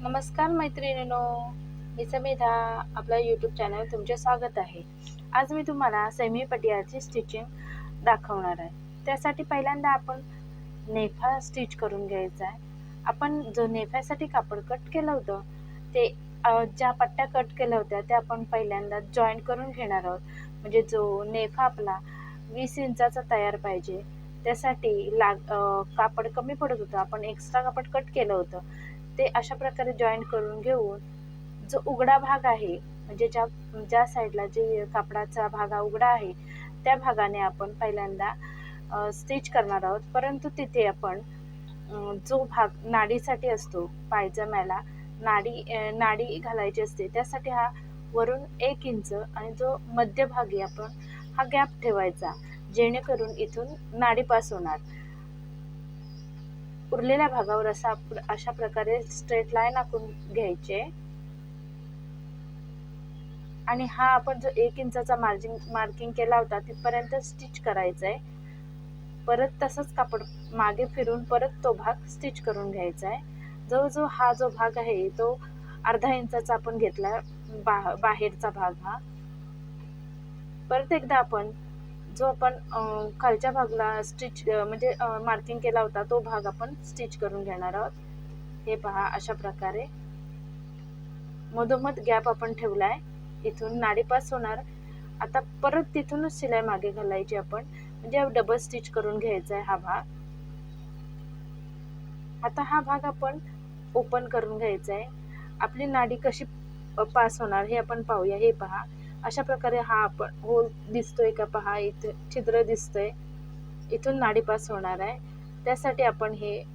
नमस्कार मैत्रिणींनो, मी समिधा. आपल्या यूट्यूब चॅनल तुमचे स्वागत आहे. आज मी तुम्हाला सेमी पटियाळची स्टिचिंग दाखवणार आहे. त्यासाठी पहिल्यांदा आपण नेफा स्टिच करून घ्यायचा आहे. आपण जो नेफ्यासाठी कापड कट केलं होतं ते ज्या पट्ट्या कट केल्या होत्या त्या आपण पहिल्यांदा जॉईंट करून घेणार आहोत. म्हणजे जो नेफा आपला 20 इंचाचा तयार पाहिजे. त्यासाठी कापड कमी पडत होतं, आपण एक्स्ट्रा कापड कट केलं होतं ते अशा प्रकारे जॉईंट करून घेऊन जो उघडा भाग आहे, म्हणजे ज्या ज्या साईडला जे कापडाचा भाग उघडा आहे त्या भागाने आपण पहिल्यांदा स्टिच करणार आहोत. परंतु तिथे आपण जो भाग नाडीसाठी असतो, पायजम्याला नाडी घालायची असते, त्यासाठी हा वरून 1 इंच आणि जो मध्यभागी आपण हा गॅप ठेवायचा, जेणेकरून इथून नाडी पास होणार. उरलेल्या भागावर अशा प्रकारे स्ट्रेट लाईन आखून घ्यायचे आणि हा आपण जो 1 इंचाचा मार्किंग केला होता तिथपर्यंत स्टिच करायचा आहे. परत तसंच कापड मागे फिरून परत तो भाग स्टिच करून घ्यायचा आहे. जवळजवळ हा जो भाग आहे तो अर्धा इंचाचा आपण घेतला, बाहेरचा भाग हा. परत एकदा आपण जो आपण खालच्या भागाला म्हणजे मार्किंग केला होता तो भाग आपण स्टिच करून घेणार आहोत. हे पहा, अशा प्रकारे मधोमध गॅप आपण ठेवलाय, इथून नाडी पास होणार. आता परत तिथूनच शिलाई मागे घालायची आपण, म्हणजे डबल स्टिच करून घ्यायचा आहे हा भाग. आता हा भाग आपण ओपन करून घ्यायचा आहे. आपली नाडी कशी पास होणार हे आपण पाहूया. हे पहा, अशा प्रकारे हा आपण होल दिसतोय का, पहा इथे छिद्र दिसतंय, इथून नाडी पास होणार आहे. त्यासाठी आपण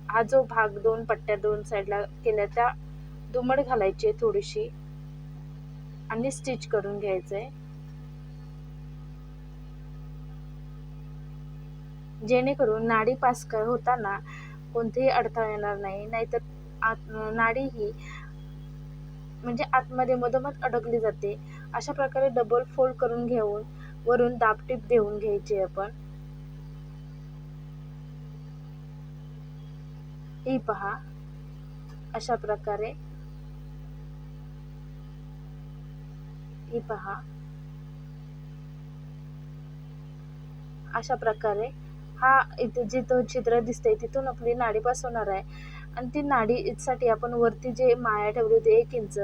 हा जो भाग 2 पट्ट्या 2 साईडला केल्या त्या दुमड घालायची आहे थोडीशी आणि स्टिच करून घ्यायचंय, जेणेकरून नाडी पास होताना कोणतेही अडथळा येणार नाही. नाहीतर नाडी ही म्हणजे आतमध्ये मधोमध अडकली जाते. अशा प्रकारे डबल फोल्ड करून घेऊन वरून दाबटीप देऊन घ्यायची आपण. ही पहा, अशा प्रकारे. ही पहा, अशा प्रकारे हा इथे जिथं छिद्र दिसतंय तिथून आपली नाडी पास होणार आहे. आणि ती नाडीसाठी आपण वरती जे माया ठेवली होती 1 इंच,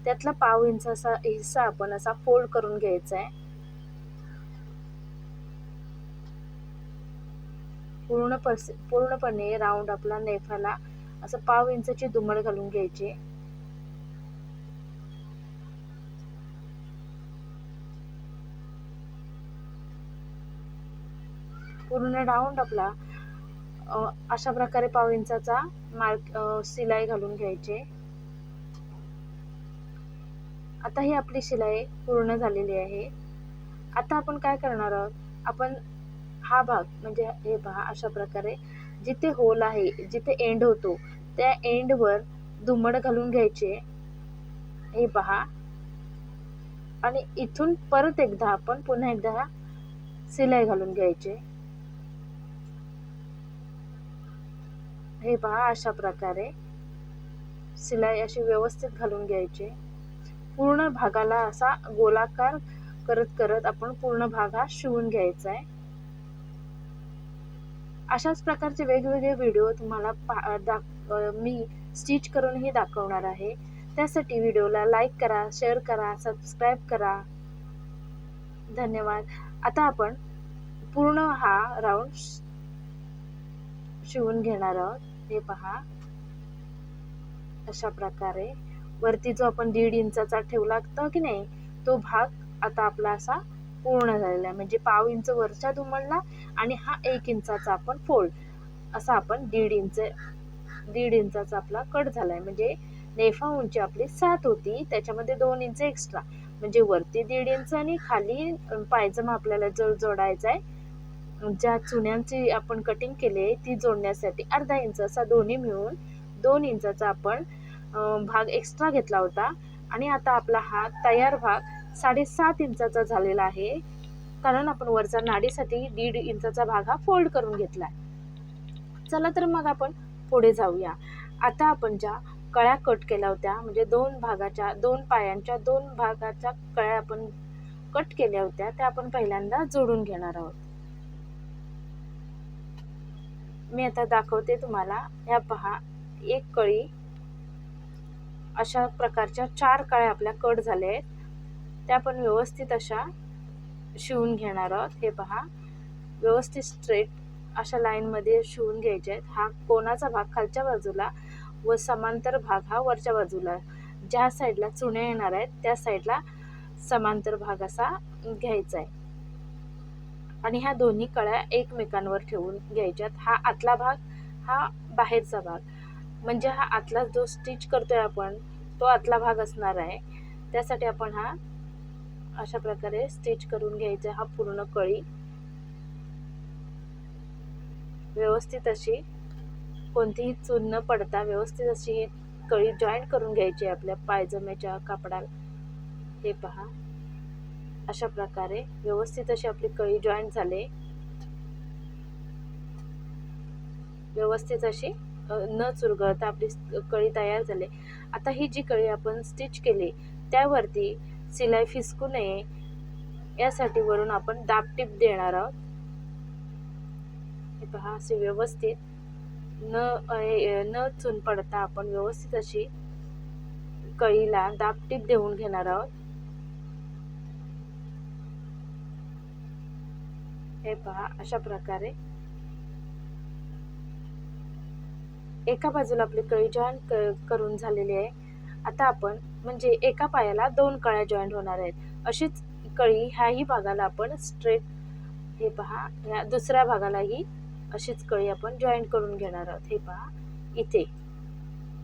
त्यातला पाव इंच असा हिस्सा आपण असा फोल्ड करून घ्यायचा आहे. पूर्णपणे राऊंड आपला नेफाला असं पाव इंचाची दुमड घालून घ्यायची. पूर्ण राऊंड आपला अशा प्रकारे पाव इंचाचा शिलाई घालून घ्यायची. आता ही आपली शिलाई पूर्ण झालेली आहे. आता आपण काय करणार आहोत, आपण हा भाग म्हणजे हे पहा, अशा प्रकारे जिथे होल आहे, जिथे एंड होतो त्या एंडवर दुमड घालून घ्यायचे. हे पहा, आणि इथून परत एकदा आपण पुन्हा एकदा शिलाई घालून घ्यायचे. हे पहा, अशा प्रकारे शिलाई अशी व्यवस्थित घालून घ्यायची. पूर्ण भागाला असा गोलाकार करत करत आपण पूर्ण भाग हा शिवून घ्यायचा आहे. अशाच प्रकारचे वेगवेगळे व्हिडिओ तुम्हाला मी स्टिच करूनही दाखवणार आहे. त्यासाठी व्हिडिओला लाईक करा, शेअर करा, सबस्क्राईब करा. धन्यवाद. आता आपण पूर्ण हा राऊंड शिवून घेणार आहोत. हे पहा, अशा प्रकारे वरती जो आपण 1.5 इंचाचा ठेवला होता की नाही, तो भाग आता आपला असा पूर्ण झालेला आहे. म्हणजे पाव इंच वरच्या दुमडला आणि हा 1 इंचाचा आपण फोल्ड असा आपण 1.5 इंचाचा आपला कट झालाय. म्हणजे नेफा उंची आपली 7 होती, त्याच्यामध्ये 2 इंच एक्स्ट्रा, म्हणजे वरती 1.5 इंच आणि खाली पायजमा आपल्याला जोडायचा आहे. ज्या चुन्यांची आपण कटिंग केली ती जोडण्यासाठी अर्धा इंच असा दोन्ही मिळून 2 इंचाचा आपण भाग एक्स्ट्रा घेतला होता. आणि आता आपला हा तयार भाग 7.5 इंचाचा झालेला आहे, कारण आपण वरचा नाडीसाठी 1.5 इंचाचा भाग हा फोल्ड करून घेतला. चला तर मग आपण पुढे जाऊया. आता आपण ज्या कळ्या कट केल्या होत्या, म्हणजे दोन पायांच्या दोन भागाच्या कळ्या आपण कट केल्या होत्या, त्या आपण पहिल्यांदा जोडून घेणार आहोत. मी आता दाखवते तुम्हाला. ह्या पहा, एक कळी, अशा प्रकारच्या 4 कळ्या आपल्या कट झाल्या आहेत, त्या आपण व्यवस्थित अशा शिवून घेणार आहोत. हे पहा, व्यवस्थित स्ट्रेट अशा लाईनमध्ये शिवून घ्यायचे आहेत. हा कोणाचा भाग खालच्या बाजूला व समांतर भाग हा वरच्या बाजूला, ज्या साईडला चुण्या येणार आहेत त्या साईडला समांतर भाग असा घ्यायचा आहे. आणि ह्या दोन्ही कळ्या एकमेकांवर ठेवून घ्यायच्यात. हा आतला भाग, हा बाहेरचा भाग, म्हणजे हा आतला जो स्टिच करतोय आपण तो आतला भाग असणार आहे. त्यासाठी आपण हा अशा प्रकारे स्टिच करून घ्यायचा. हा पूर्ण कळी व्यवस्थित अशी, कोणतीही चून न पडता व्यवस्थित अशी ही कळी जॉईंट करून घ्यायची आपल्या पायजम्याच्या कापडाला. हे पहा, अशा प्रकारे व्यवस्थित अशी आपली कळी जॉईंट झाले. व्यवस्थित अशी न चुरगळता आपली कळी तयार झाली. आता ही जी कळी आपण स्टिच केली त्यावरती शिलाई फिसकू नये यासाठी वरून आपण दाबटीप देणार आहोत. हे पहा, असे व्यवस्थित न चून पडता आपण व्यवस्थित अशी कळीला दाबटीप देऊन घेणार आहोत. हे पहा, अशा प्रकारे एका बाजूला आपली कळी जॉईंट करून झालेली आहे. आता आपण म्हणजे एका पायाला 2 कळ्या जॉईंट होणार आहेत. अशीच कळी ह्याही भागाला आपण स्ट्रेट, हे पहा, या दुसऱ्या भागालाही अशीच कळी आपण जॉईंट करून घेणार आहोत. हे पहा, इथे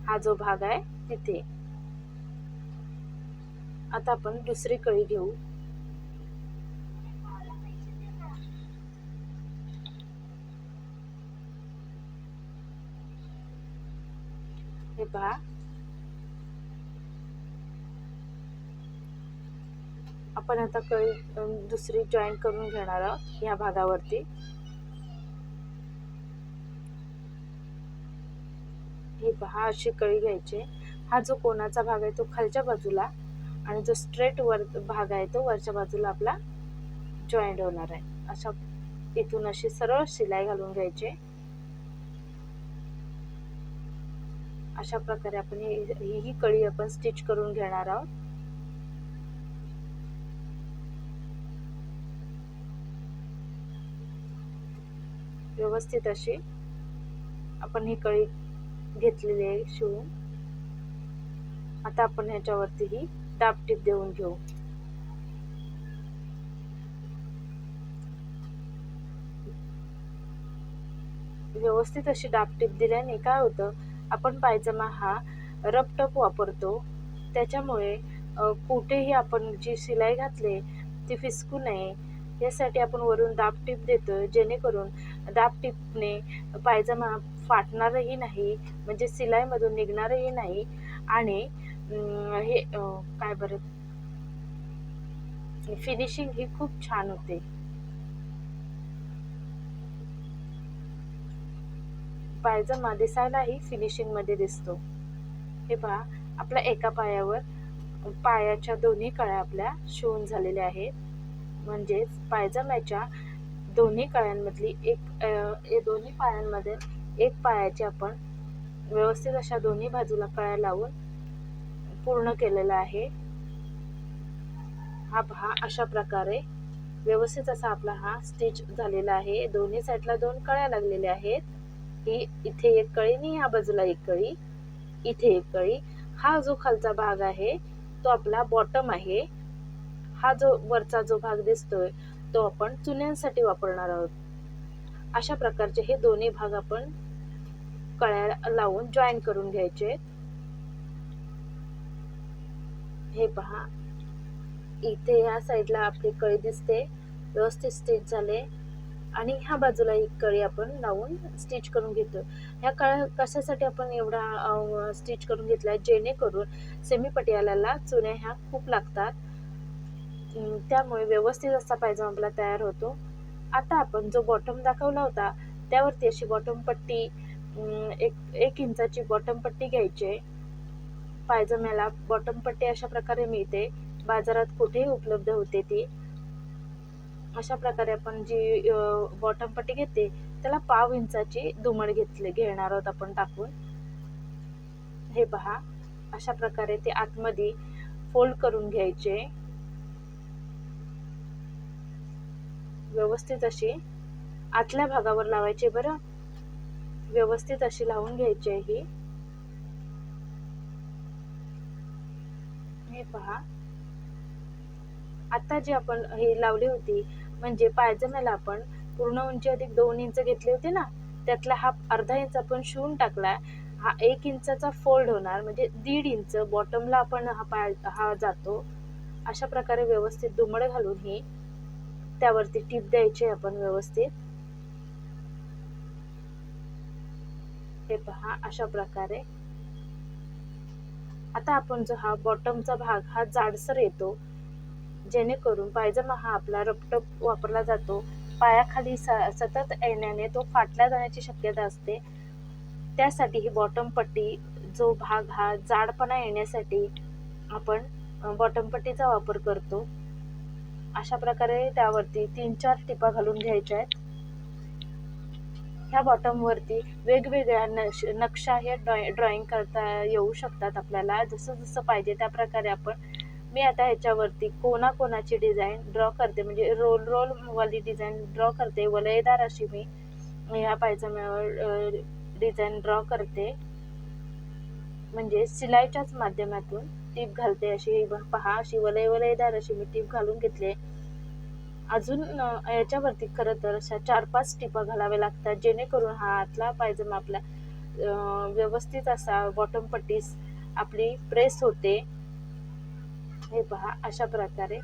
हा जो भाग आहे तिथे. आता आपण दुसरी कळी घेऊ. हे पहा, आपण आता कळी दुसरी जॉईंट करून घेणार आहोत ह्या भागावरती. हे पहा, अशी कळी घ्यायची. हा जो कोणाचा भाग आहे तो खालच्या बाजूला आणि जो स्ट्रेट वर भाग आहे तो वरच्या बाजूला आपला जॉईंट होणार आहे. अशा इथून अशी सरळ शिलाई घालून घ्यायची. अशा प्रकारे आपण ही कळी आपण स्टिच करून घेणार आहोत. व्यवस्थित अशी आपण ही कळी घेतलेली आहे शिवून. आता आपण ह्याच्यावरती ही दाबटीप देऊन घेऊ. व्यवस्थित अशी दाबटीप दिल्याने काय होतं, आपण पायजमा हा रपटप वापरतो, त्याच्यामुळे कुठेही आपण जी शिलाई घातली ती फिसकू नये यासाठी आपण वरून दाबटीप देतोय, जेणेकरून दाबटीपने पायजमा फाटणारही नाही, म्हणजे शिलाईमधून निघणारही नाही. आणि हे काय बरं, फिनिशिंग ही खूप छान होते. पायजमा दिसायलाही फिनिशिंगमध्ये दिसतो. हे पहा, आपल्या एका पायावर पायाच्या दोन्ही कळ्या आपल्या शिवून झालेल्या आहेत. म्हणजेच पायजम्याच्या दोन्ही कळ्यांमधली दोन्ही पायांमध्ये एक पायाची आपण व्यवस्थित अशा दोन्ही बाजूला कळ्या लावून पूर्ण केलेला आहे. हा पहा, अशा प्रकारे व्यवस्थित असा आपला हा स्टिच झालेला आहे. दोन्ही साईडला 2 कळ्या लागलेल्या आहेत. ही इथे एक कळी आणि ह्या बाजूला एक कळी, इथे एक कळी. हा जो खालचा भाग आहे तो आपला बॉटम आहे. हा जो वरचा जो भाग दिसतोय तो आपण चुन्यांसाठी वापरणार आहोत. अशा प्रकारचे हे दोन्ही भाग आपण कळ्या लावून जॉईन करून घ्यायचे. हे पहा, इथे या साईडला आपली कळी दिसते, व्यवस्थित स्टिच झाले. आणि ह्या बाजूला एक कळी आपण लावून स्टिच करून घेतो. ह्या कळ्या कशासाठी आपण एवढा स्टिच करून घेतला, जेणेकरून सेमी पटियालाला चुन्या ह्या खूप लागतात, त्यामुळे व्यवस्थित असा पायजमा आपला तयार होतो. आता आपण जो बॉटम दाखवला होता त्यावरती अशी बॉटम पट्टी, एक इंचाची बॉटम पट्टी घ्यायची. पायजम्याला बॉटम पट्टी अशा प्रकारे मिळते, बाजारात कुठेही उपलब्ध होते ती. अशा प्रकारे आपण जी बॉटम पट्टी घेते त्याला 1/2 इंचाची दुमड घेणार आहोत आपण टाकून. हे पहा, अशा प्रकारे ते आतमध्ये फोल्ड करून घ्यायचे. व्यवस्थित अशी आतल्या भागावर लावायचे बरं, व्यवस्थित अशी लावून घ्यायची आहे. हे पहा, आता जी आपण हे लावली होती म्हणजे पायजम्याला आपण पूर्ण उंची अधिक 2 इंच घेतली होती ना, त्यातला हा अर्धा इंच आपण शिवून टाकलाय. हा 1 इंचाचा फोल्ड होणार, म्हणजे 1.5 इंच बॉटमला आपण हा जातो. अशा प्रकारे व्यवस्थित दुमड घालून ही त्यावरती टीप द्यायची आपण व्यवस्थित. हे पहा, अशा प्रकारे. आता आपण जो हा बॉटमचा भाग हा जाडसर येतो, जेणेकरून पायजमा हा आपला रपटप वापरला जातो. पायाखाली सतत येण्याने तो फाटल्या जाण्याची शक्यता असते. त्यासाठी ही बॉटम पट्टी जो भाग हा जाडपणा येण्यासाठी आपण बॉटम पट्टीचा वापर करतो. अशा प्रकारे त्यावरती 3-4 टिपा घालून घ्यायच्या आहेत. ह्या बॉटमवरती वेगवेगळ्या नक्षा हे ड्रॉइंग करता येऊ शकतात आपल्याला, जसं जसं पाहिजे त्या प्रकारे आपण. मी आता ह्याच्यावरती कोणाची डिझाईन ड्रॉ करते, म्हणजे रोल वाली डिझाईन ड्रॉ करते. वलयदार अशी मी ह्या पायजम्यावर डिझाईन ड्रॉ करते, म्हणजे शिलाईच्याच माध्यमातून टीप घालते. अशी पहा, अशी वलयदार अशी मी टीप घालून घेतले. अजून याच्यावरती खरं तर अशा 4-5 टिपा घालाव्या लागतात, जेणेकरून हा आतला पायजमा आपला व्यवस्थित असा बॉटम पट्टी आपली प्रेस होते. हे पहा, अशा प्रकारे.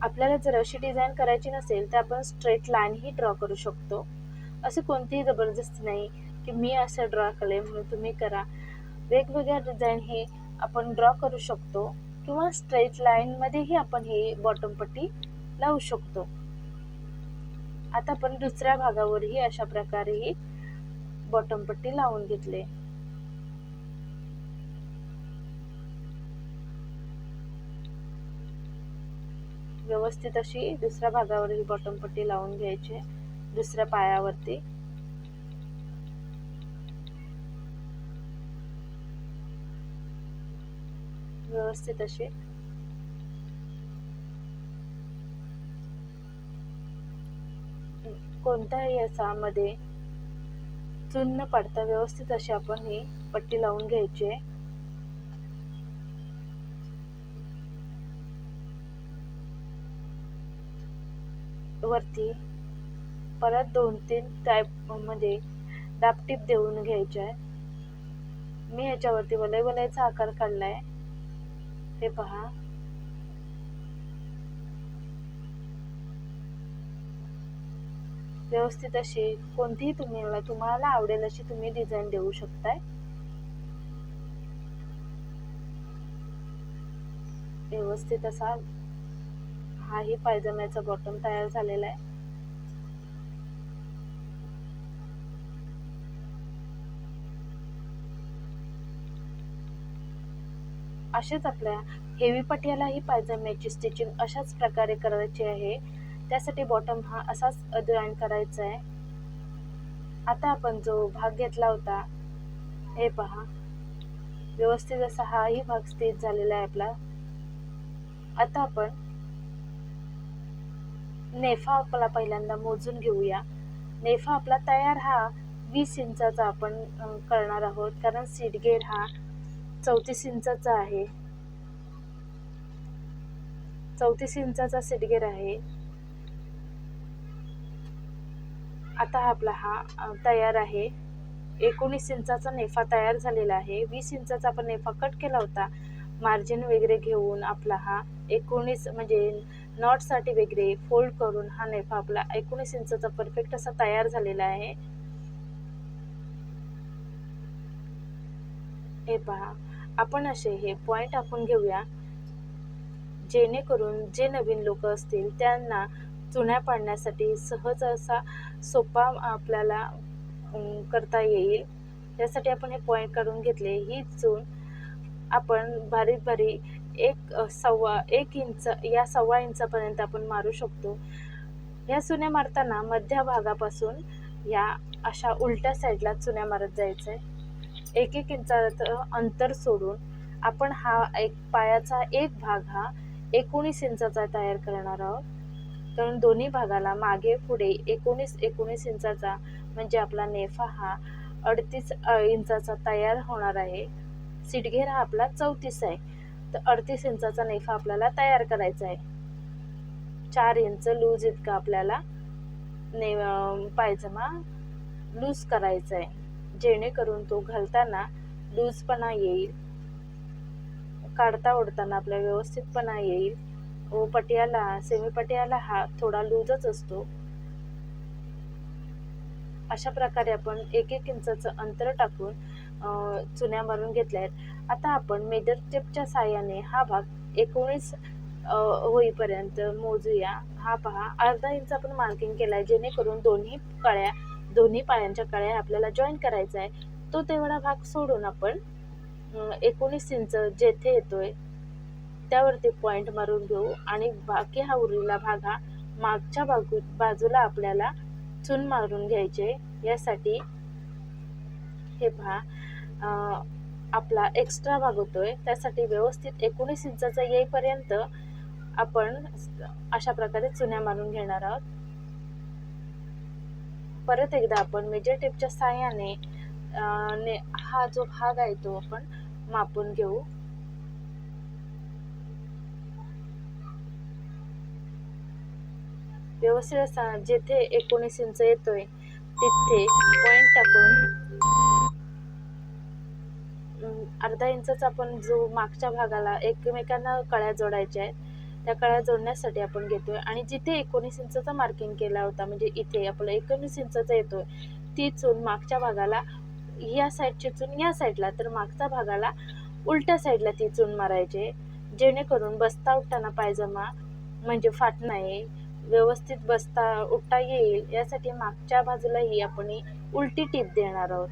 आपल्याला जर अशी डिझाईन करायची नसेल तर आपण स्ट्रेट लाईन ही ड्रॉ करू शकतो. अशी कोणतीही जबरदस्ती नाही की मी असं ड्रॉ केले म्हणून तुम्ही करा. वेगवेगळ्या डिझाईन ही आपण ड्रॉ करू शकतो, किंवा स्ट्रेट लाईनमध्येही आपण ही बॉटम पट्टी लावू शकतो. आता आपण दुसऱ्या भागावरही अशा प्रकारे ही बॉटम पट्टी लावून घेतले. व्यवस्थित अशी दुसऱ्या भागावर ही बॉटम पट्टी लावून घ्यायची, दुसऱ्या पायावरती. व्यवस्थित अशी कोणत्याही याच्यामध्ये चून न पडता व्यवस्थित अशी आपण ही पट्टी लावून घ्यायची. वरती परत 2-3 टाईप मध्ये दाबटीप देऊन घ्यायची आहे. मी ह्याच्यावरती वलयचा आकार काढलाय. हे पहा, व्यवस्थित अशी कोणतीही तुम्हाला आवडेल अशी तुम्ही डिझाईन देऊ शकताय. व्यवस्थित असा हाही पायजम्याचा बॉटम तयार झालेला आहे. असेच आपल्या हेवी पटियालाही पायजम्याची स्टिचिंग अशाच प्रकारे करायची आहे. त्यासाठी बॉटम हा असाच डिझाईन करायचा आहे. आता आपण जो भाग घेतला होता, हे पहा, व्यवस्थित असा हाही भाग स्टिच झालेला आहे आपला. आता आपण नेफा आपला पहिल्यांदा मोजून घेऊया. नेफा आपला तयार हा 20 इंचाचा आपण करणार आहोत, कारण सीटगेर हा 34 इंचाचा आहे. 34 इंचाचा सीटगेर आहे. आता आपला हा तयार आहे. 19 इंचाचा नेफा तयार झालेला आहे. 20 इंचाचा आपण नेफा कट केला होता, मार्जिन वगैरे घेऊन आपला हा 19 म्हणजे नॉटसाठी वगैरे फोल्ड करून हा नेफा आपला 19 इंचाचा परफेक्ट असा तयार झालेला आहे. हे पहा, आपण असे हे पॉइंट आपण घेऊया, जेणेकरून जे नवीन लोक असतील त्यांना चुन्या पाडण्यासाठी सहज असा सोपा आपल्याला करता येईल. त्यासाठी आपण हे पॉईंट काढून घेतले. ही चून आपण बारीक बारीक एक इंच या 1.25 इंचापर्यंत आपण मारू शकतो. या चुन्या मारताना मध्य भागापासून या अशा उलट्या साईडला चुन्या मारत जायचं आहे. 1 इंचाचं अंतर सोडून आपण हा पायाचा एक भाग हा 19 इंचाचा तयार करणार आहोत. कारण दोन्ही भागाला मागे पुढे 19 इंचाचा म्हणजे आपला नेफा हा 38 इंचाचा तयार होणार आहे. सीटघेर हा आपला 34 आहे, तर 38 इंचाचा नेफा आपल्याला तयार करायचा आहे. 4 इंच लूज इतका आपल्याला पायजमा लूज करायचा आहे, जेणेकरून तो घालताना लूजपणा येईल, काढता ओढताना आपल्या व्यवस्थितपणा येईल. व सेमी पटियाला हा थोडा लूजच असतो. अशा प्रकारे आपण 1 इंचाचं अंतर टाकून चुन्या मारून घेतल्या आहेत. आता आपण मेजर टेपच्या साहाय्याने हा भाग 19 होईपर्यंत मोजूया. हा पहा, अर्धा इंच आपण मार्किंग केला आहे, जेणेकरून दोन्ही पायांच्या कळ्या आपल्याला जॉईन करायचा आहे. तो तेवढा भाग सोडून आपण 19 इंच जेथे येतोय त्यावरती पॉईंट मारून घेऊ आणि बाकी हा उरलेला भाग हा मागच्या बाजूला आपल्याला चून मारून घ्यायचे. यासाठी हे पहा, आपला एक्स्ट्रा भाग होतोय, त्यासाठी व्यवस्थित 19 इंचाचा येईपर्यंत आपण अशा प्रकारे चुन्या मारून घेणार आहोत. परत एकदा आपण मेजर टेपच्या साहाय्याने हा जो भाग आहे तो आपण मापून घेऊ. व्यवस्थित असताना जेथे 19 इंच येतोय तिथे पॉईंट टाकून अर्धा इंचाचा आपण जो मागच्या भागाला एकमेकांना कळ्या जोडायच्या आहेत, त्या कळ्या जोडण्यासाठी आपण घेतोय. आणि जिथे 19 इंचाचा मार्किंग केला होता, म्हणजे इथे आपलं 19 इंचाचा येतोय, ती चून मागच्या भागाला, या साईडची चून या साईडला, तर मागच्या भागाला उलट्या साईडला ती चून मारायचे, जेणेकरून बसता उठताना पायजमा म्हणजे फाट नाही, व्यवस्थित बसता उठता येईल. यासाठी मागच्या बाजूलाही आपण उलटी टीप देणार आहोत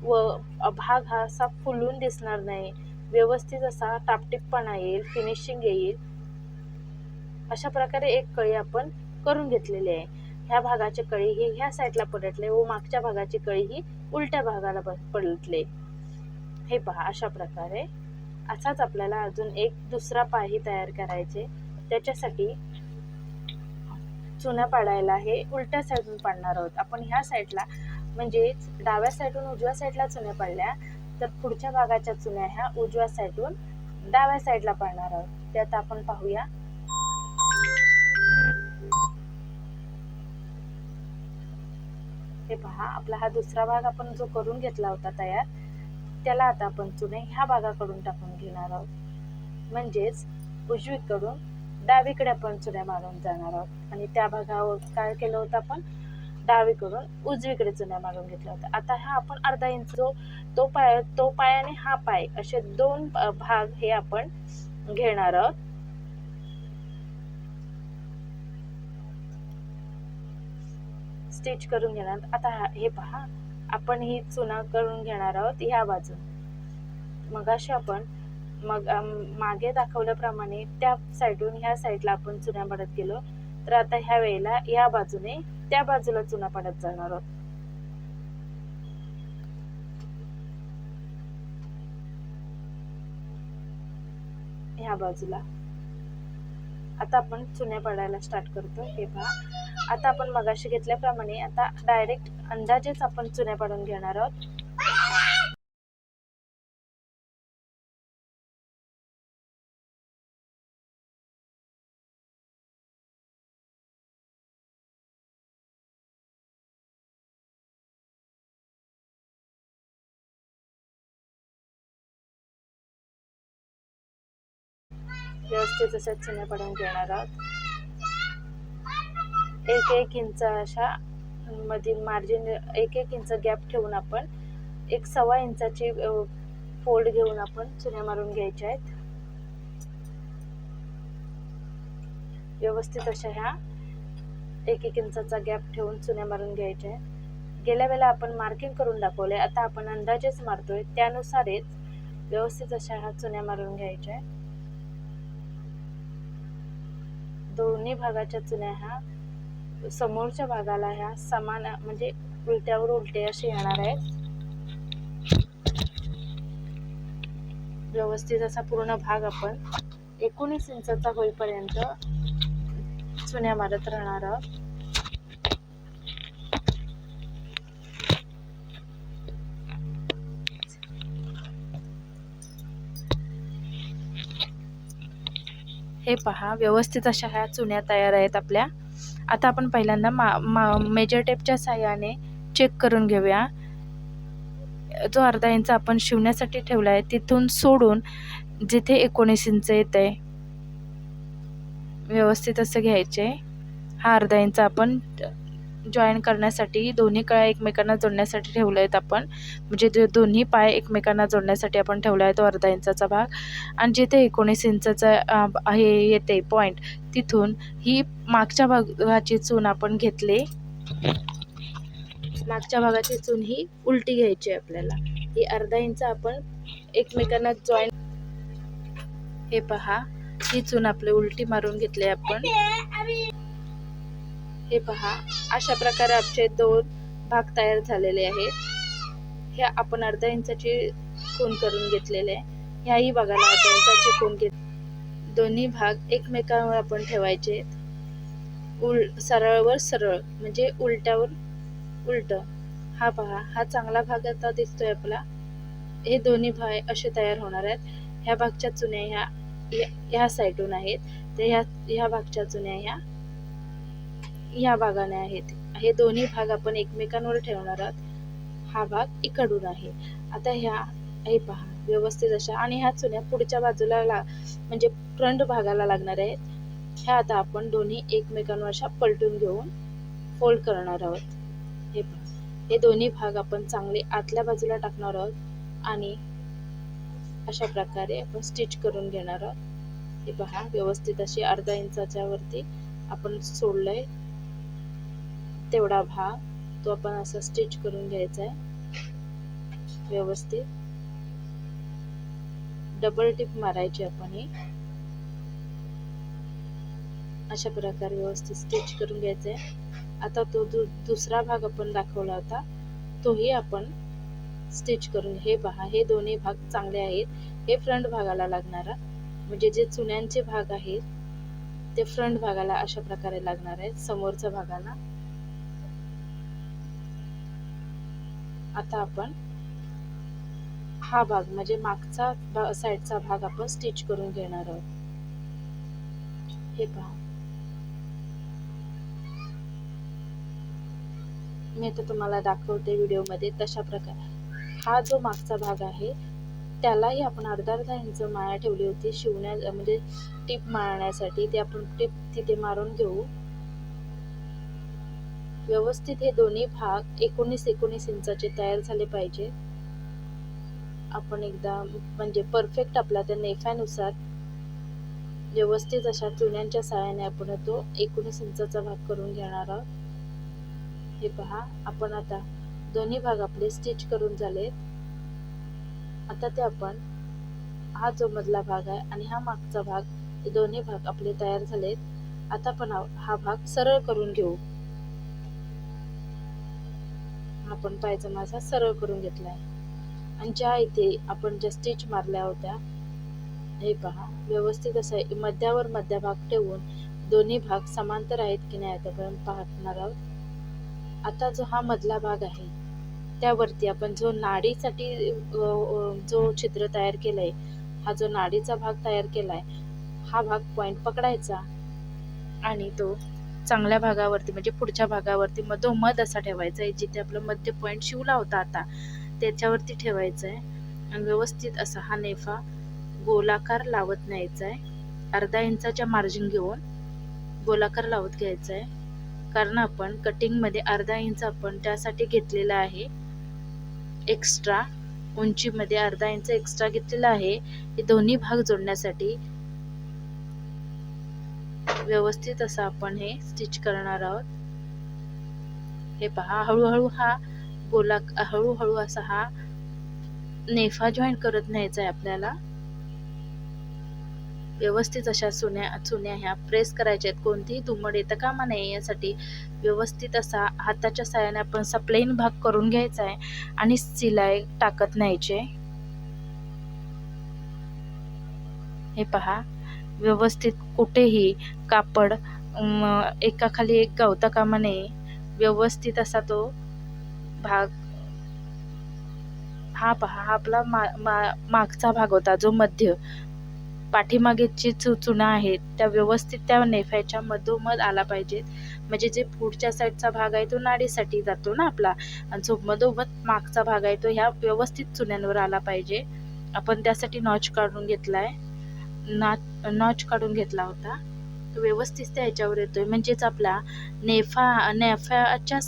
व भाग हा असा फुलून दिसणार नाही, व्यवस्थित असा टापटीपपणा येईल, फिनिशिंग येईल. अशा प्रकारे एक कळी आपण करून घेतलेली आहे. ह्या भागाची कळी ही ह्या साईडला पलटले व मागच्या भागाची कळी ही उलट्या भागाला पलटले. हे पहा, अशा प्रकारे असाच आपल्याला अजून एक दुसरा पायही तयार करायचे. त्याच्यासाठी चुना पाडायला हे उलट्या साईडून पाडणार आहोत आपण. ह्या साईडला म्हणजे डाव्या साईडून उजव्या साईडला चुन्या पाडल्या, तर पुढच्या भागाच्या चुन्या ह्या उजव्या साईडून डाव्या साईडला पाडणार आहोत. ते आता आपण पाहूया. हे पहा, आपला हा दुसरा भाग आपण जो करून घेतला होता तयार, त्याला आता आपण चुने ह्या भागाकडून टाकून घेणार आहोत. म्हणजेच उजवीकडून डावीकडे आपण चुन्या मारून जाणार आहोत. आणि त्या भागावर काय केलं होतं आपण, डावीकडून उजवीकडे चुन्या मारून घेतल्या होत्या. आता हा आपण अर्धा इंच तो पाय आणि हा पाय असे दोन भाग हे आपण घेणार आहोत. स्टिच करून घेणार. आता हे पहा, आपण ही चुना करून घेणार आहोत ह्या बाजून. मगाशी आपण मागे दाखवल्याप्रमाणे त्या साईडून ह्या साईडला आपण चुना पाडत गेलो, तर आता ह्या वेळेला या बाजूने त्या बाजूला चुना पाडत जाणार आहोत. ह्या बाजूला आता आपण चुन्या पाडायला स्टार्ट करतो. हे पहा, आता आपण मगाशी घेतल्याप्रमाणे आता डायरेक्ट अंदाजेच आपण चुन्या पाडून घेणार आहोत. व्यवस्थित अशा चुन्या पाडून घेणार आहोत. 1 इंच अशा मधील मार्जिन 1 इंच गॅप ठेवून आपण 1.25 इंचाची फोल्ड घेऊन आपण चुन्या मारून घ्यायच्या आहेत. व्यवस्थित अशा ह्या 1 इंचाचा गॅप ठेवून चुन्या मारून घ्यायच्या आहेत. गेल्या वेळेला आपण मार्किंग करून दाखवले, आता आपण अंदाजेच मारतोय, त्यानुसारच व्यवस्थित अशा ह्या चुन्या मारून घ्यायच्या. दोन्ही भागाच्या चुन्या ह्या समोरच्या भागाला ह्या समान म्हणजे उलट्यावर उलटे असे येणार आहेत. व्यवस्थित असा पूर्ण भाग आपण 19 इंचाचा होईपर्यंत चुन्या मारत राहणार आहोत. हे पहा, व्यवस्थित अशा ह्या चुन्या तयार आहेत आपल्या. आता आपण पहिल्यांदा मेजर टेपच्या साहाय्याने चेक करून घेऊया. जो अर्धा इंच आपण शिवण्यासाठी ठेवला आहे तिथून सोडून जिथे 19 इंच येत आहे व्यवस्थित असं घ्यायचे. हा अर्धा इंच आपण जॉईन करण्यासाठी दोन्ही कळ्या एकमेकांना जोडण्यासाठी ठेवले आहेत आपण, म्हणजे दोन्ही पाय एकमेकांना जोडण्यासाठी आपण ठेवला आहे तो अर्धा इंचाचा भाग. आणि जिथे 19 इंचाचा आहे येते पॉईंट, तिथून ही मागच्या भागाची चून आपण घेतली. मागच्या भागाची चून ही उलटी घ्यायची आपल्याला. ही अर्धा इंच आपण एकमेकांना जॉईन. हे पहा, ही चून आपली उलटी मारून घेतली आपण. हे पहा, अशा प्रकारे आपले 2 भाग तयार झालेले आहेत. हे आपण अर्धा इंचाची खूण करून घेतलेले आहे. ह्याही भागाला अर्धा इंचाची खूण घेत. दोन्ही भाग एकमेकांवर आपण ठेवायचे. सरळवर सरळ म्हणजे उलट्यावर उलट. हा पहा, हा चांगला भाग आता दिसतोय आपला. हे दोन्ही भाग असे तयार होणार आहेत. ह्या भागच्या चुन्या ह्या साईडून आहेत, तर ह्या भागच्या चुन्या ह्या भागाने आहेत. हे दोन्ही भाग आपण एकमेकांवर ठेवणार आहोत. हा भाग इकडून आहे. आता हे पहा व्यवस्थित अशा, आणि ह्या चुन्या पुढच्या बाजूला म्हणजे फ्रंट भागाला लागणार आहेत. ह्या आता आपण दोन्ही एकमेकांवर अशा पलटून घेऊन फोल्ड करणार आहोत. हे पहा, हे दोन्ही भाग आपण चांगले आतल्या बाजूला टाकणार आहोत आणि अशा प्रकारे आपण स्टिच करून घेणार आहोत. हे पहा, व्यवस्थित अशी अर्धा इंचाच्या वरती आपण सोडलंय तेवढा भाग तो आपण असा स्टिच करून घ्यायचा आहे. व्यवस्थित डबल टिप मारायची आपण. ही अशा प्रकारे व्यवस्थित स्टिच करून घ्यायचा आहे. आता तो दुसरा भाग आपण दाखवला होता तोही आपण स्टिच करून. हे पहा, हे दोन्ही भाग चांगले आहेत. हे फ्रंट भागाला लागणारा म्हणजे जे चुन्यांचे भाग आहेत ते फ्रंट भागाला अशा प्रकारे लागणार आहेत, समोरच्या भागाला. आता आपण हा भाग म्हणजे मागचा साईडचा भाग आपण स्टिच करून घेणार आहोत. हे पहा, मी आता तुम्हाला दाखवते व्हिडिओमध्ये तशा प्रकारे. हा जो मागचा भाग आहे त्यालाही आपण अर्धा इंच माया ठेवली होती शिवण्या म्हणजे टिप मारण्यासाठी. ते आपण टिप तिथे मारून घेऊ व्यवस्थित. हे दोन्ही भाग 19 इंचाचे तयार झाले पाहिजे. आपण एकदा म्हणजे परफेक्ट आपल्या त्या नेफ्यानुसार व्यवस्थित अशा चुन्यांच्या साहाय्याने आपण तो 19 इंचाचा भाग करून घेणार आहोत. हे पहा, आपण आता दोन्ही भाग आपले स्टिच करून झालेत. आता ते आपण हा जो मधला भाग आहे आणि हा मागचा भाग, हे दोन्ही भाग आपले तयार झालेत. आता आपण हा भाग सरळ करून घेऊ. आपण पायजमा असा सरळ करून घेतलाय आणि ज्या इथे आपण ज्या स्टिच मारल्या होत्या, हे पहा व्यवस्थित असं मध्यावर मध्यभाग ठेवून दोन्ही भाग समांतर आहेत की नाही आता आपण पाहणार आहोत. आता जो हा मधला भाग आहे त्यावरती आपण जो नाडीसाठी जो छिद्र तयार केलंय, हा जो नाडीचा भाग तयार केलाय, हा भाग पॉइंट पकडायचा आणि तो चांगल्या भागावरती म्हणजे पुढच्या भागावरती मधोमध असा ठेवायचा आहे. जिथे आपला मध्य पॉइंट शिवला होता आता त्याच्यावरती ठेवायचा आहे आणि व्यवस्थित असा हा नेफा गोलाकार लावत न्यायचा आहे. अर्धा इंचाच्या मार्जिन घेऊन गोलाकार लावत घ्यायचा आहे. कारण आपण कटिंगमध्ये अर्धा इंच आपण त्यासाठी घेतलेला आहे एक्स्ट्रा. उंचीमध्ये अर्धा इंच एक्स्ट्रा घेतलेला आहे हे दोन्ही भाग जोडण्यासाठी. व्यवस्थित असं आपण हे स्टिच करणार आहोत. हे पहा, हळूहळू हा गोला हळूहळू असा हा नेफा जॉईन करत न्यायचा आहे आपल्याला. व्यवस्थित अशा चुन्या ह्या प्रेस करायच्या आहेत, कोणतीही दुमड येता कामा नये यासाठी व्यवस्थित असा हाताच्या साहाय्याने आपण असा प्लेन भाग करून घ्यायचा आहे आणि शिलाई टाकत न्यायचे. हे पहा, व्यवस्थित कुठेही कापड एकाखाली एक गावता कामा नये. व्यवस्थित असा तो भाग, हा पहा, हा आपला मागचा भाग होता, जो मध्य पाठीमागेची चुना आहेत त्या व्यवस्थित त्या नेफ्याच्या मधोमध आला पाहिजे. म्हणजे जे पुढच्या साईडचा भाग आहे तो नाडीसाठी जातो ना आपला, आणि जो मधोमध मागचा भाग आहे तो ह्या व्यवस्थित चुन्यांवर आला पाहिजे. आपण त्यासाठी नॉच काढून घेतलाय, नॉच काढून घेतला होता, तो व्यवस्थित त्या ह्याच्यावर येतोय. म्हणजेच आपला नेफ्याच्या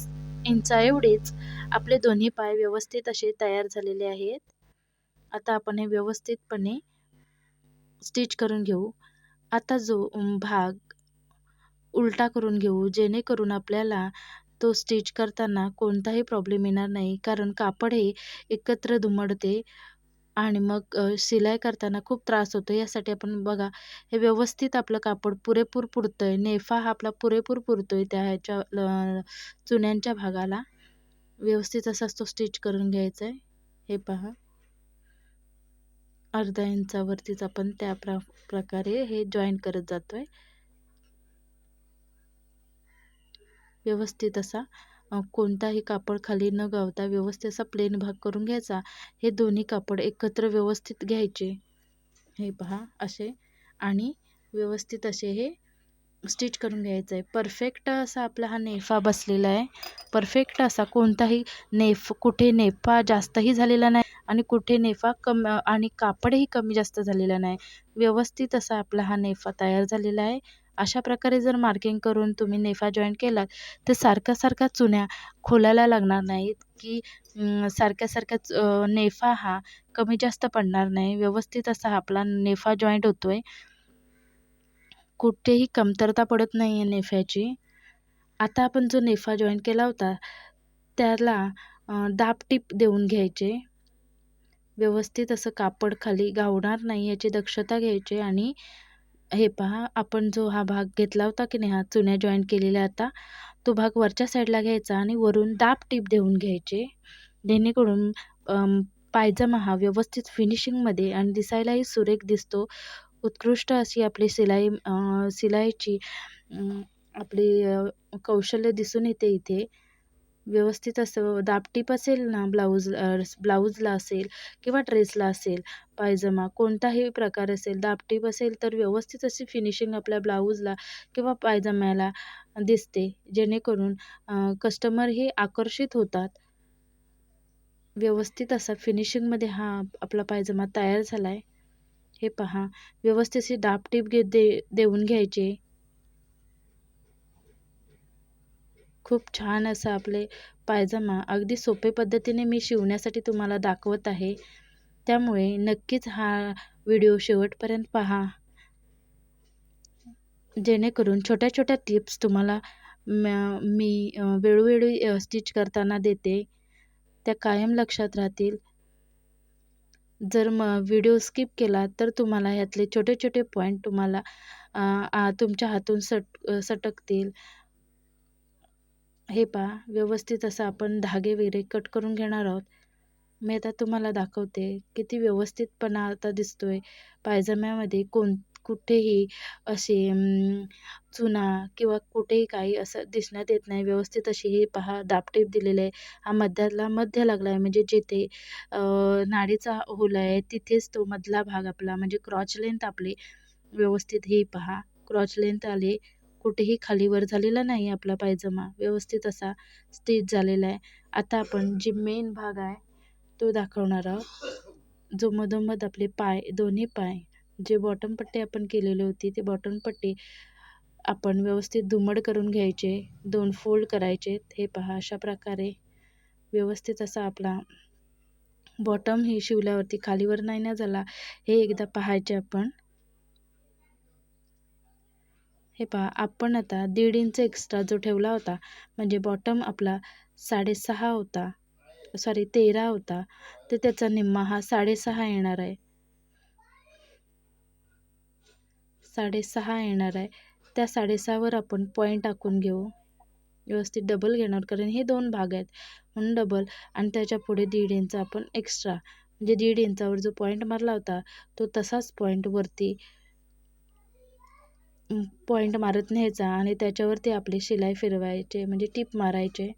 इंचा एवढेच आपले दोन्ही पाय व्यवस्थित असे तयार झालेले आहेत. आता आपण हे व्यवस्थितपणे स्टिच करून घेऊ. आता जो भाग उलटा करून घेऊ, जेणेकरून आपल्याला तो स्टिच करताना कोणताही प्रॉब्लेम येणार नाही, कारण कापड हे एकत्र दुमडते आणि मग शिलाई करताना खूप त्रास होतो. यासाठी आपण बघा, हे व्यवस्थित आपलं कापड पुरेपूर पुरतंय, नेफा हा आपला पुरेपूर पुरतोय त्या ह्याच्या चुन्यांच्या भागाला. व्यवस्थित असाच तो स्टिच करून घ्यायचा आहे. हे पहा, अर्धा इंचावरतीच आपण त्या प्रकारे हे जॉईन करत जातोय. व्यवस्थित असा कोणताही कापड खाली न गावता व्यवस्थित असा प्लेन भाग करून घ्यायचा. हे दोन्ही कापड एकत्र व्यवस्थित घ्यायचे. हे पहा असे, आणि व्यवस्थित असे हे स्टिच करून घ्यायचं आहे. परफेक्ट असा आपला हा नेफा बसलेला आहे. परफेक्ट असा, कोणताही कुठे नेफा जास्तही झालेला नाही आणि कुठे नेफा आणि कापडही कमी जास्त झालेला नाही. व्यवस्थित असा आपला हा नेफा तयार झालेला आहे. अशा प्रकारे जर मार्किंग करून तुम्ही नेफा जॉईन केलात तर सारख्या चुन्या खोलायला लागणार नाहीत, की सारख्या नेफा हा कमी जास्त पडणार नाही. व्यवस्थित असा आपला नेफा जॉईंट होतोय, कुठेही कमतरता पडत नाही आहे नेफ्याची. आता आपण जो नेफा जॉईन केला होता त्याला दाबटीप देऊन घ्यायचे. व्यवस्थित असं कापड खाली गावणार नाही याची दक्षता घ्यायची. आणि हे पहा, आपण जो हा भाग घेतला होता की नाही, हा चुन्या जॉईन केलेला, आता तो भाग वरच्या साईडला घ्यायचा आणि वरून दाबटीप देऊन घ्यायचे, जेणेकरून पायजमा हा व्यवस्थित फिनिशिंगमध्ये आणि दिसायलाही सुरेख दिसतो. उत्कृष्ट अशी आपली शिलाईची आपली कौशल्य दिसून येते इथे. व्यवस्थित असं दाबटीप असेल ना ब्लाऊजला असेल किंवा ड्रेसला असेल, पायजमा कोणताही प्रकार असेल, दाबटीप असेल तर व्यवस्थित अशी फिनिशिंग आपल्या ब्लाऊजला किंवा पायजम्याला दिसते, जेणेकरून कस्टमर हे आकर्षित होतात. व्यवस्थित असा फिनिशिंगमध्ये हा आपला पायजमा तयार झाला आहे. हे पहा, व्यवस्थित अशी दाबटीप देऊन घ्यायचे. खूप छान असं आपले पायजमा अगदी सोपे पद्धतीने मी शिवण्यासाठी तुम्हाला दाखवत आहे. त्यामुळे नक्कीच हा व्हिडिओ शेवटपर्यंत पहा, जेणेकरून छोट्या छोट्या टिप्स तुम्हाला मी वेळोवेळी स्टिच करताना देते, त्या कायम लक्षात राहतील. जर व्हिडिओ स्किप केला तर तुम्हाला ह्यातले छोटे छोटे पॉईंट तुम्हाला तुमच्या हातून सटकतील. हे पहा, व्यवस्थित असं आपण धागे वगैरे कट करून घेणार आहोत. मी आता तुम्हाला दाखवते किती व्यवस्थितपणा आता दिसतोय पायजम्यामध्ये. कुठेही असे चुना किंवा कुठेही काही असं दिसण्यात येत नाही. व्यवस्थित अशी हे पहा दाबटीप दिलेलं आहे. हा मध्य लागला आहे, म्हणजे जिथे नाडीचा होल आहे तिथेच तो मधला भाग आपला, म्हणजे क्रॉच लेंथ आपली व्यवस्थित हे पहा, क्रॉच लेंथ आले, कुठेही खालीवर झालेला नाही आपला पायजमा. व्यवस्थित असा स्टिच झालेला आहे. आता आपण जी मेन भाग आहे तो दाखवणार आहोत, जो मधोमध आपले दोन्ही पाय जे बॉटम पट्टी आपण केलेली होती, ती बॉटम पट्टी आपण व्यवस्थित दुमड करून घ्यायचे, 2 फोल्ड करायचे. हे पहा, अशा प्रकारे व्यवस्थित असा आपला बॉटम ही शिवल्यावरती खालीवर नाही ना झाला, हे एकदा पाहायचे आपण. हे पहा, आपण आता 1.5 इंच एक्स्ट्रा जो ठेवला होता, म्हणजे बॉटम आपला 6.5 होता, 13 होता, तर त्याचा निम्मा हा 6.5 येणार आहे. 6.5 येणार आहे. त्या 6.5वर आपण पॉईंट टाकून घेऊ. व्यवस्थित डबल घेणार, कारण हे 2 भाग आहेत म्हणून डबल. आणि त्याच्या पुढे 1.5 इंच आपण एक्स्ट्रा, म्हणजे 1.5 इंचावर जो पॉईंट मारला होता तो तसाच पॉईंट वरती पॉईंट मारत न्यायचा आणि त्याच्यावरती आपली शिलाई फिरवायचे, म्हणजे टीप मारायचे.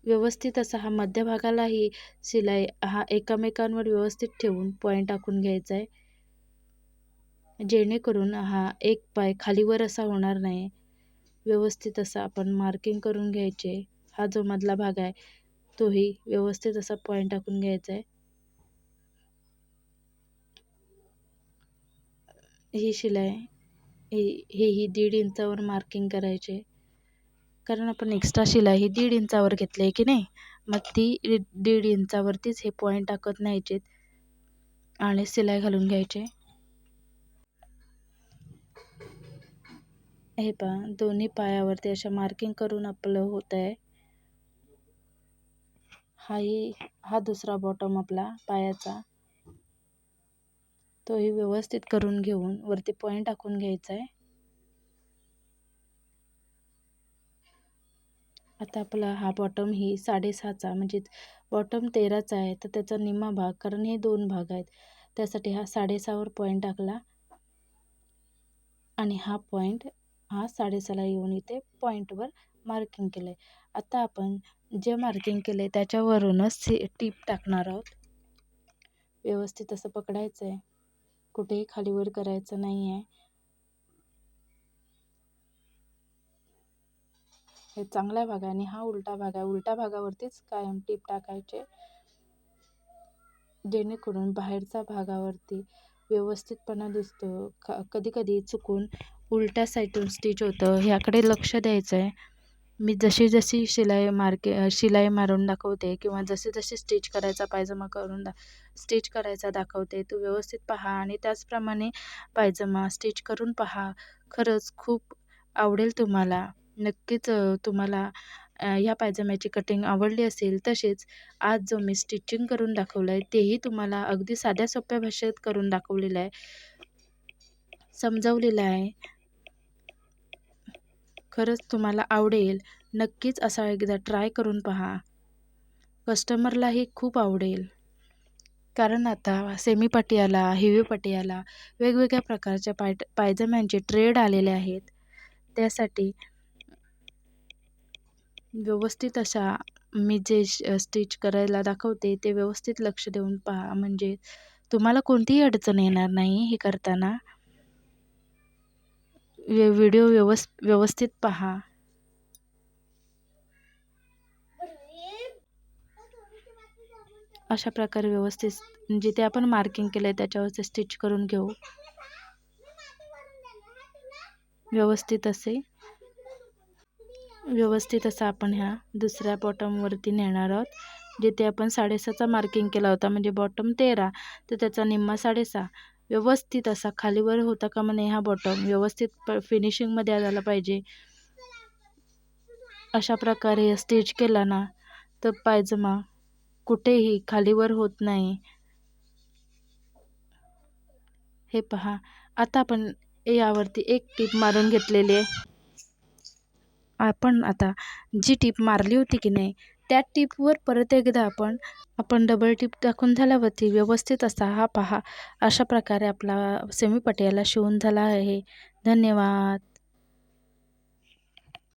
व्यवस्थित असा हा मध्यभागालाही शिलाई हा एकमेकांवर व्यवस्थित ठेवून पॉईंट टाकून घ्यायचा आहे, जेणेकरून हा एक पाय खालीवर असा होणार नाही. व्यवस्थित असा आपण मार्किंग करून घ्यायचे. हा जो मधला भाग आहे तोही व्यवस्थित असा पॉईंट टाकून घ्यायचा आहे. ही शिलाई ही 1.5 इंचावर मार्किंग करायचे, कारण आपण एक्स्ट्रा शिलाई ही 1.5 इंचावर घेतली आहे की नाही, मग ती 1.5 इंचावरतीच हे पॉईंट टाकत न्यायचे आणि शिलाई घालून घ्यायचे. हे पहा, दोन्ही पायावरती अशा मार्किंग करून आपलं होत आहे. हा दुसरा बॉटम आपला पायाचा, तोही व्यवस्थित करून घेऊन वरती पॉईंट टाकून घ्यायचा आहे. आता आपला हा बॉटम ही 6.5चा, म्हणजे बॉटम 13चा आहे, तर त्याचा निम्मा भाग, कारण हे 2 भाग आहेत, त्यासाठी हा 6.5वर पॉईंट टाकला आणि हा पॉईंट हा 6.5ला येऊन इथे पॉईंटवर मार्किंग केलं आहे. आता आपण जे मार्किंग केलं आहे त्याच्यावरूनच टीप टाकणार आहोत. व्यवस्थित असं पकडायचं आहे, कुठेही खालीवर करायचं नाही आहे. हे चांगल्या भागाने, हा उलटा भाग आहे, उलटा भागावरतीच कायम टीप टाकायचे, जेणेकरून बाहेरचा भागावरती व्यवस्थितपणा दिसतो. कधी कधी चुकून उलट्या साईडून स्टिच होतं, ह्याकडे लक्ष द्यायचं आहे. मी जशी जशी शिलाई मारून दाखवते किंवा जसे जसे स्टिच करायचा पायजमा स्टिच करायचा दाखवते, तो व्यवस्थित पहा आणि त्याचप्रमाणे पायजमा स्टिच करून पहा. खरंच खूप आवडेल तुम्हाला. नक्कीच तुम्हाला ह्या पायजम्याची कटिंग आवडली असेल. तसेच आज जो मी स्टिचिंग करून दाखवलं आहे तेही तुम्हाला अगदी साध्या सोप्या भाषेत करून दाखवलेलं आहे, समजावलेलं आहे. खरंच तुम्हाला आवडेल. नक्कीच असा एकदा ट्राय करून पहा. कस्टमरलाही खूप आवडेल, कारण आता सेमी पटियाला, हेवी पटियाला वेगवेगळ्या प्रकारच्या पायजम्यांचे ट्रेड आलेले आहेत. त्यासाठी व्यवस्थित अशा मी जे स्टिच करायला दाखवते ते व्यवस्थित लक्ष देऊन पहा, म्हणजे तुम्हाला कोणतीही अडचण येणार नाही हे करताना. व्हिडिओ व्यवस्थित पहा. अशा प्रकारे व्यवस्थित जिथे आपण मार्किंग केलं आहे त्याच्यावरचे स्टिच करून घेऊ. व्यवस्थित असं आपण ह्या दुसऱ्या बॉटमवरती नेणार आहोत, जिथे आपण 6.5चा मार्किंग केला होता, म्हणजे बॉटम 13 तर त्याचा निम्मा 6.5. व्यवस्थित असा खालीवर होता का म्हणे हा बॉटम व्यवस्थित फिनिशिंगमध्ये झाला पाहिजे. अशा प्रकारे स्टिच केला ना तर पायजमा कुठेही खालीवर होत नाही. हे पहा, आता आपण यावरती एक टीप मारून घेतलेली आहे. आपण आता जी टीप मारली होती की नाही त्या टीपवर परत एकदा आपण डबल टीप टाकून झाल्यावरती व्यवस्थित असा हा पहा, अशा प्रकारे आपला सेमी पटियाला शिवून झाला आहे. धन्यवाद.